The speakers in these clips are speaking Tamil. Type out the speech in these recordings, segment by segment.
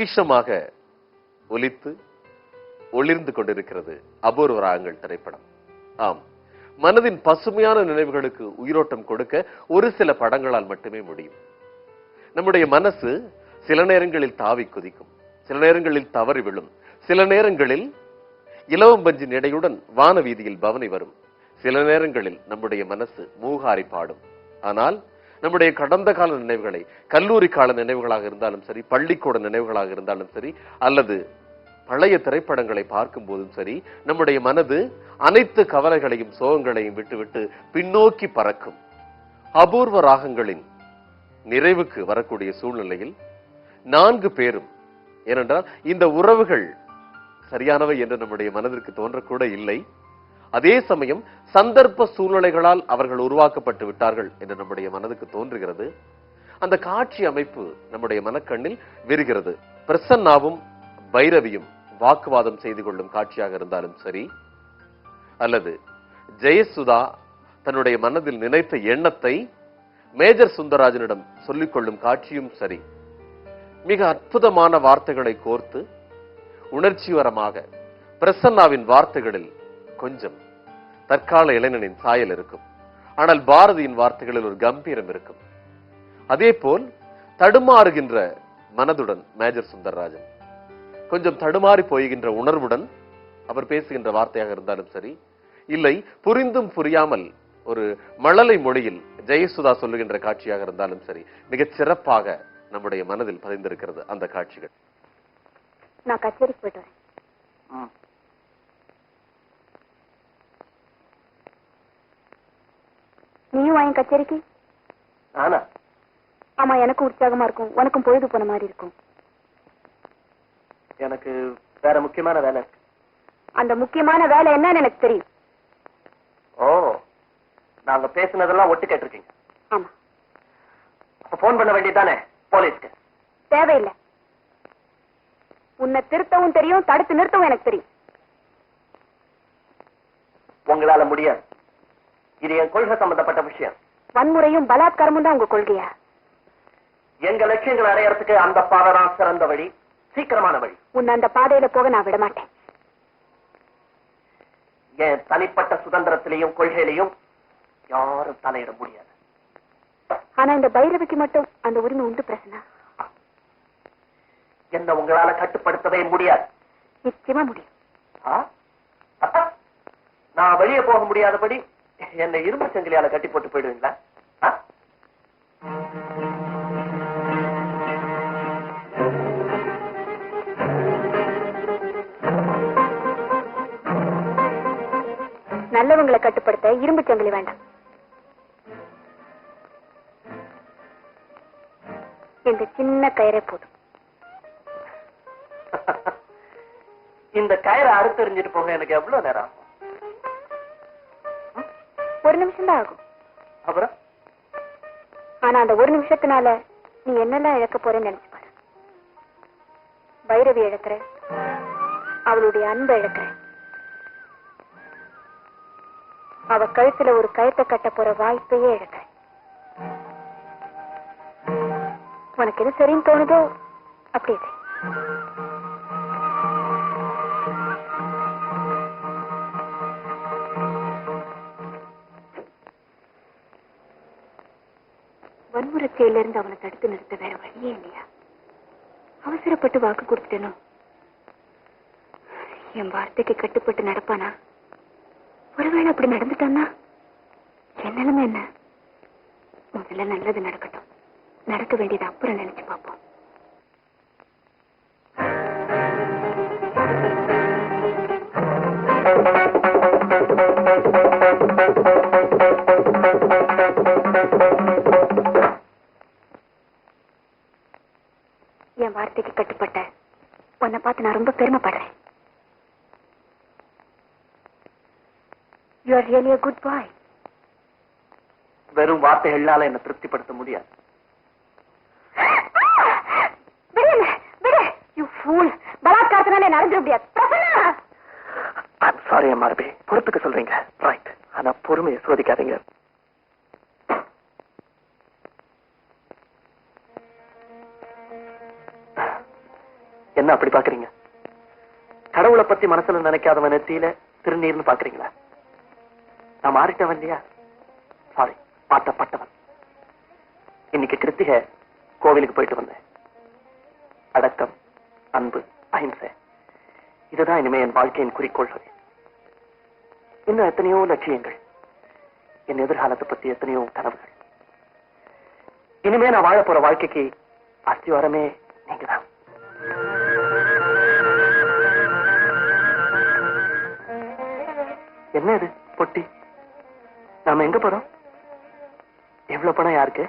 பொக்கிஷமாக ஒலித்து ஒளிர்ந்து கொண்டிருக்கிறது அபூர்வ ராகங்கள் திரைப்படம். ஆம், மனதின் பசுமையான நினைவுகளுக்கு உயிரோட்டம் கொடுக்க ஒரு சில படங்களால் மட்டுமே முடியும். நம்முடைய மனசு சில நேரங்களில் தாவி குதிக்கும், சில நேரங்களில் தவறி விழும், சில நேரங்களில் இலவம்பஞ்சின் எடையுடன் வான வீதியில் பவனி வரும், சில நேரங்களில் நம்முடைய மனசு மூகாரி பாடும். ஆனால் நம்முடைய கடந்த கால நினைவுகளை, கல்லூரி கால நினைவுகளாக இருந்தாலும் சரி, பள்ளிக்கூட நினைவுகளாக இருந்தாலும் சரி, அல்லது பழைய திரைப்படங்களை பார்க்கும் போதும் சரி, நம்முடைய மனது அனைத்து கவலைகளையும் சோகங்களையும் விட்டுவிட்டு பின்னோக்கி பறக்கும். அபூர்வ ராகங்களின் நிறைவுக்கு வரக்கூடிய சூழ்நிலையில் 4 பேரும், ஏனென்றால் இந்த உறவுகள் சரியானவை என்று நம்முடைய மனதிற்கு தோன்றக்கூட இல்லை, அதே சமயம் சந்தர்ப்ப சூழ்நிலைகளால் அவர்கள் உருவாக்கப்பட்டு விட்டார்கள் என்று நம்முடைய மனதுக்கு தோன்றுகிறது. அந்த காட்சி அமைப்பு நம்முடைய மனக்கண்ணில் விரிகிறது. பிரசன்னாவும் பைரவியும் வாக்குவாதம் செய்து கொள்ளும் காட்சியாக இருந்தாலும் சரி, அல்லது ஜெயசுதா தன்னுடைய மனதில் நினைத்த எண்ணத்தை மேஜர் சுந்தரராஜனிடம் சொல்லிக் கொள்ளும் காட்சியும் சரி, மிக அற்புதமான வார்த்தைகளை கோர்த்து உணர்ச்சிகரமாக பிரசன்னாவின் வார்த்தைகளில் கொஞ்சம் தற்கால இளைஞனின் சாயல் இருக்கும், ஆனால் பாரதியின் வார்த்தைகளில் ஒரு கம்பீரம் இருக்கும். அதே போல் தடுமாறுகின்ற மனதுடன் மேஜர் சுந்தரராஜன், கொஞ்சம் தடுமாறி போய்கின்ற உணர்வுடன் அவர் பேசுகின்ற வார்த்தையாக இருந்தாலும் சரி, இல்லை புரிந்தும் புரியாமல் ஒரு மழலை மொழியில் ஜெயசுதா சொல்லுகின்ற காட்சியாக இருந்தாலும் சரி, மிகச் சிறப்பாக நம்முடைய மனதில் பதிந்திருக்கிறது அந்த காட்சிகள். நான் கச்சேரிக்கு போயிட்டு வரேன். நீயும் வாங்க கச்சேரிக்கு. ஆனா ஆமா, எனக்கும் உற்சாகமா இருக்கும், உனக்கும் பொழுது போன மாதிரி இருக்கும். எனக்கு வேற முக்கியமான வேலை. அந்த முக்கியமான வேலை என்னன்னு எனக்கு தெரியும். ஓ, நாங்க பேசுனதெல்லாம் ஒட்டு கேட்டிருக்கீங்க. ஆமா. அப்ப போன் பண்ண வேண்டியதானே போலீஸ்க்கு? தேவையில்லை. உன்னை திருத்தவும் தெரியும், தடுத்து நிறுத்தவும் எனக்கு தெரியும். உங்களால முடியாது. இது என் கொள்கை சம்பந்தப்பட்ட விஷயம். வன்முறையும் பலாத்காரமும் தான் உங்க கொள்கையா? எங்க லட்சியங்களை அடையறதுக்கு அந்த பாதை தான் சிறந்த வழி, சீக்கிரமான வழி. உன்னை அந்த பாதையில போக நான் விட மாட்டேன். என் தனிப்பட்ட சுதந்திரத்திலையும் கொள்கையிலையும் யாரும் தலையிட முடியாது. ஆனா இந்த பைரவிக்கு மட்டும் அந்த உரிமை உண்டு பிரச்சனை. என்ன உங்களால கட்டுப்படுத்தவே முடியாது. நிச்சயமா முடியும். நான் வெளியே போக முடியாதபடி என்னை இரும்பு சங்கிலியால கட்டி போட்டு போயிடுவீங்களா? நல்லவங்களை கட்டுப்படுத்த இரும்பு சங்கிலி வேண்டாம். இந்த சின்ன கயிறே போதும். இந்த கயிறை அறுத்தறிஞ்சிட்டு போக எனக்கு எவ்வளவு நேரம் ஆகும்? ஒரு நிமிஷம் தான் ஆகும். அப்புறம் ஆனா அந்த ஒரு நிமிஷத்தினால நீ என்னெல்லாம் இழக்க போறேன்னு நினைச்சு பாரு. பைரவி இழக்கிற, அவளுடைய அன்பை இழக்கிற, அவ கழுத்துல ஒரு கயத்தை கட்ட போற வாய்ப்பையே இழக்கிற. உனக்கு எது சரின்னு தோணுதோ அப்படி இரு. வன்முறை செயலிருந்து அவனை தடுத்து நிறுத்த வேற வழியே இல்லையா? அவசரப்பட்டு வாக்கு கொடுத்துட்டேனோ? என் வார்த்தைக்கு கட்டுப்பட்டு நடப்பானா? ஒருவேளை அப்படி நடந்துட்டான்னா என் நிலைமை என்ன? முதல்ல நல்லது நடக்கட்டும், நடக்க வேண்டியது அப்புறம் நினைச்சு பார்ப்போம். என் வார்த்தைக்கு கட்டுப்பட்ட உன்னை பார்த்து நான் ரொம்ப பெருமைப்படுறேன். You are really a good boy. வெறும் வார்த்தைகளால என்ன திருப்திப்படுத்த முடியாது. You fool! பலாத்காரத்தினால நடந்துட முடியாது. I'm sorry, MRB. பொறுப்புக்கு சொல்றீங்க. ரைட். ஆனா பொறுமையை சோதிக்காதீங்க. என்ன அப்படி பாக்குறீங்க? கடவுளை பத்தி மனசுல நினைக்காதவன் நெத்தியில திருநீர்னு பாக்குறீங்களா? நான் மாறிட்டவன் இல்லையா? சாரி, மாற்றப்பட்டவன். இன்னைக்கு கிருத்திகை கோவிலுக்கு போயிட்டு வந்தேன். அடக்கம், அன்பு, அஹிம்சை, இதுதான் இனிமே என் வாழ்க்கையின் குறிக்கோள்கள். இன்னும் எத்தனையோ லட்சியங்கள், என் எதிர்காலத்தை பத்தி எத்தனையோ கனவுகள். இனிமே நான் வாழ போற வாழ்க்கைக்கு அஸ்திவாரமே நீங்கதான். என்ன இது பொட்டி? நாம எங்க போறோம்? எவ்வளவு பணம் யாருக்கு?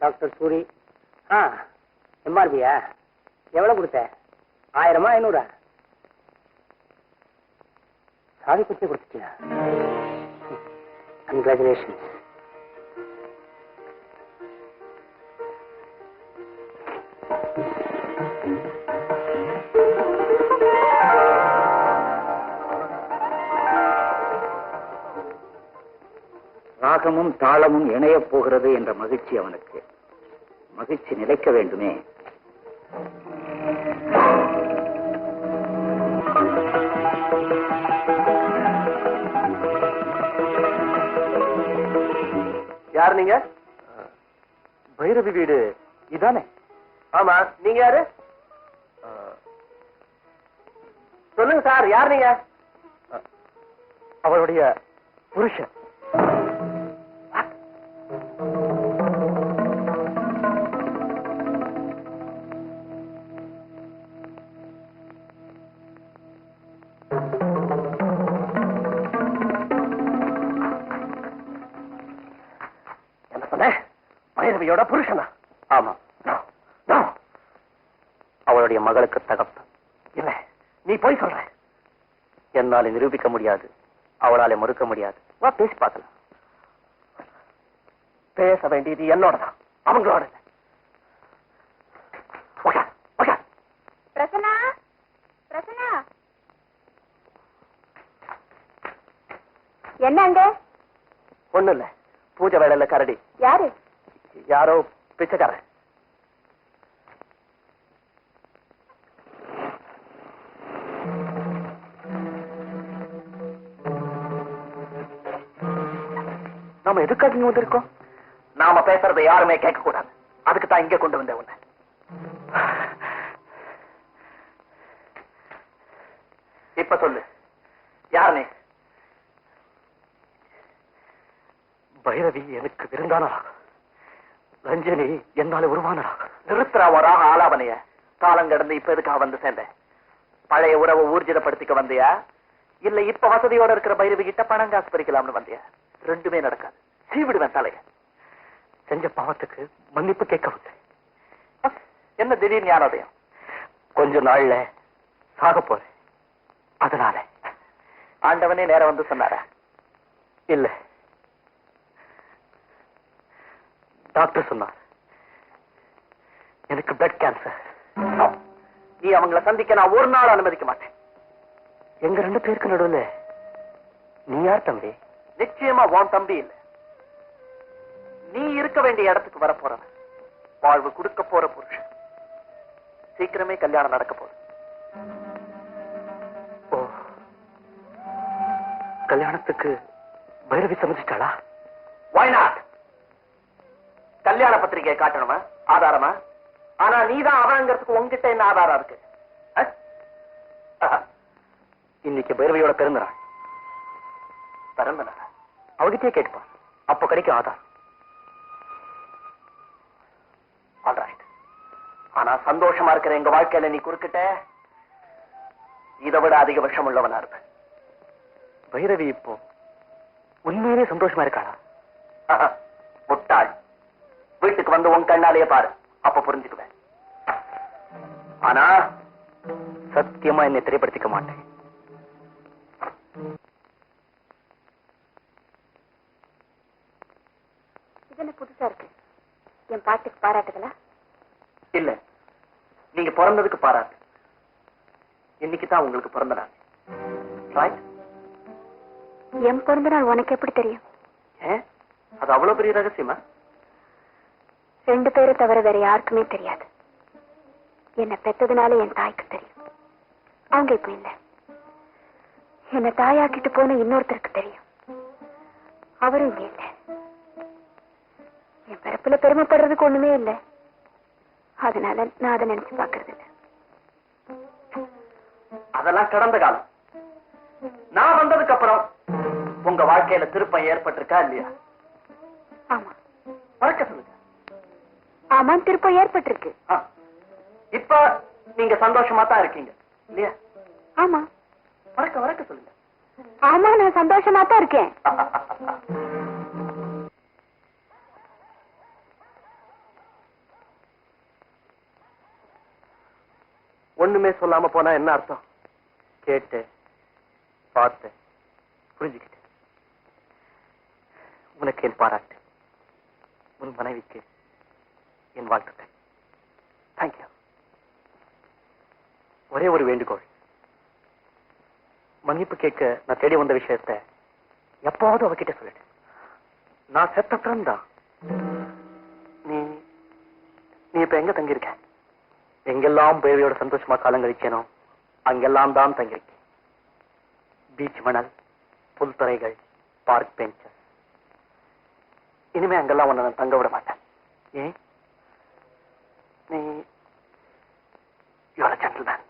டாக்டர் சூரி. எம்ஆர்பியா? எவ்வளவு கொடுத்த? 1000 500? சாதி குச்சி கொடுத்துட்டியா? கங்க்ராச்சுலேஷன். ராகமும் தாளமும் இணையப் போகிறது என்ற மகிழ்ச்சி அவனுக்கு. மகிழ்ச்சி நிலைக்க வேண்டுமே. யார் நீங்க? பைரவி வீடு இதானே? ஆமா, நீங்க யாரு? சொல்லுங்க சார், யார் நீங்க? அவளுடைய புருஷன். பைரவியோட புருஷனா? ஆமா. அவளுடைய மகளுக்கு தகப்பன். இல்ல, நீ போய் சொல்ற. என்னால நிரூபிக்க முடியாது, அவளால மறுக்க முடியாது. வா, பேசி பார்க்கலாம். பேச வேண்டியது என்னோடதான், அவங்களோட. பிரசன்னா, பிரசன்னா, என்னங்க? ஒண்ணு இல்ல, பூஜை வேலையில கரடி. யாரு? யாரோ பிச்சைக்காரன். நாம எதுக்காக இங்க வந்திருக்கோம்? நாம பேசுறதை யாருமே கேட்க கூடாது. அதுக்கு தான் இங்க கொண்டு வந்தேன் உன்னை. இப்ப சொல்லு, யார் நீ? பைரவி எனக்கு விருந்தானரா? ரஞ்சனி என்னால உருவானரா? நிறுத்துறாவராக ஆலாபனைய காலம் கடந்து இப்ப எதுக்காக வந்து சேர்ந்தேன்? பழைய உறவை ஊர்ஜிதப்படுத்திக்க வந்தியா, இல்ல இப்ப வசதியோட இருக்கிற பைரவி கிட்ட பணம் காசு பறிக்கலாம்னு வந்தியா? ரெண்டுமே நடக்காது. சீவிடுவேன் தலைய. செஞ்ச பாவத்துக்கு மன்னிப்பு கேட்க வந்தேன். என்ன திடீர் ஞானோதயம்? கொஞ்ச நாள்ல சாக போறேன், அதனால. ஆண்டவனே நேரம் வந்து சொன்னாரா? இல்ல, டாக்டர் சொன்னார். எனக்கு பிளட் கேன்சர். நீ அவங்களை சந்திக்க நான் ஒரு நாள் அனுமதிக்க மாட்டேன். எங்க 2 பேருக்கு நடுவில் நீ யார் தம்பி? நிச்சயமா உன் தம்பி இல்ல. நீ இருக்க வேண்டிய இடத்துக்கு வர போறவன், வாழ்வு கொடுக்க போற புருஷன். சீக்கிரமே கல்யாணம் நடக்க போற. ஓ, கல்யாணத்துக்கு பைரவி சமைச்சிட்டாளா? Why not? கல்யாண பத்திரிகை காட்டணுமா? ஆதாரமா? ஆனா நீதான் அவங்கிறதுக்கு உங்ககிட்ட என்ன ஆதாரம் இருக்கு? இன்னைக்கு பைரவியோட பிறந்த நாள். பிறந்த நாள் அவகிட்டே கேட்பான், அப்ப கிடைக்கும் ஆதாரம். ஆல்ரைட். ஆனா சந்தோஷமா இருக்கிற எங்க வாழ்க்கையில நீ குறுக்கிட்ட, இதை விட அதிக விஷம் உள்ளவனா இருப்ப. பைரவி இப்போ உண்மையிலே சந்தோஷமா இருக்காளா? முட்டாள். வீட்டுக்கு வந்து உன் கண்ணாலேயே பாரு, அப்ப புரிஞ்சுக்குவேன். ஆனா சத்தியமா என்னை திரைப்படுத்திக்க மாட்டேன். இது என்ன புதுசா இருக்கு? என் பாட்டுக்கு பாராட்டுகளா? இல்ல, நீங்க பிறந்ததுக்கு பாராட்டு. இன்னைக்கு தான் உங்களுக்கு பிறந்த நாள். ரைட்? என் பிறந்த நாள் உனக்கு எப்படி தெரியும்? ஏன், அது அவ்வளவு பெரிய ரகசியமா? 2 பேரை தவிர வேற யாருக்குமே தெரியாது. என்னை பெத்ததுனால என் தாய்க்கு தெரியும். அவங்க இப்ப இல்ல. என்னை தாயாக்கிட்டு போன இன்னொருத்தருக்கு தெரியும். அவரும் இங்க இல்ல. என் பிறப்புல பெருமைப்படுறதுக்கு ஒண்ணுமே இல்லை. அதனால நான் அதை நினைச்சு பாக்குறது இல்லை. அதெல்லாம் கடந்த காலம். நான் வந்ததுக்கு அப்புறம் உங்க வாழ்க்கையில திருப்பம் ஏற்பட்டிருக்கா இல்லையா? ஆமா. மறக்க சொல்லுங்க. ஆமா, திருப்பம் ஏற்பட்டிருக்கு. இப்ப நீங்க சந்தோஷமா தான் இருக்கீங்க இல்லையா? ஆமா. மறக்க சொல்லுங்க. ஆமா, நான் சந்தோஷமா தான் இருக்கேன். ஒண்ணுமே சொல்லாம போனா என்ன அர்த்தம்? கேட்டு பார்த்து புரிஞ்சுக்கிட்டு. உனக்கு என் பாராட்டு, உன் மனைவிக்கு என் வாழ்த்துக்கள். தேங்க்யூ. ஒரே ஒரு வேண்டுகோள், மன்னிப்பு கேட்க நான் தேடி வந்த விஷயத்த எப்போது அவகிட்ட சொல்லிட்டு. நான் செத்த ஃப்ரெண்ட் தான். நீ இப்ப எங்க தங்கியிருக்க? எங்கெல்லாம் பேரையோட சந்தோஷமா காலம் கழிச்சேனோ அங்கெல்லாம் தான் தங்கியிருக்கேன். பீச் மணல், புல்தரைகள், பார்க் பெஞ்சஸ். இனிமே அங்கெல்லாம் உன்னை நான் தங்க விட மாட்டேன். ஏன்? நீ யூ ஆர் எ ஜென்டில்மேன்.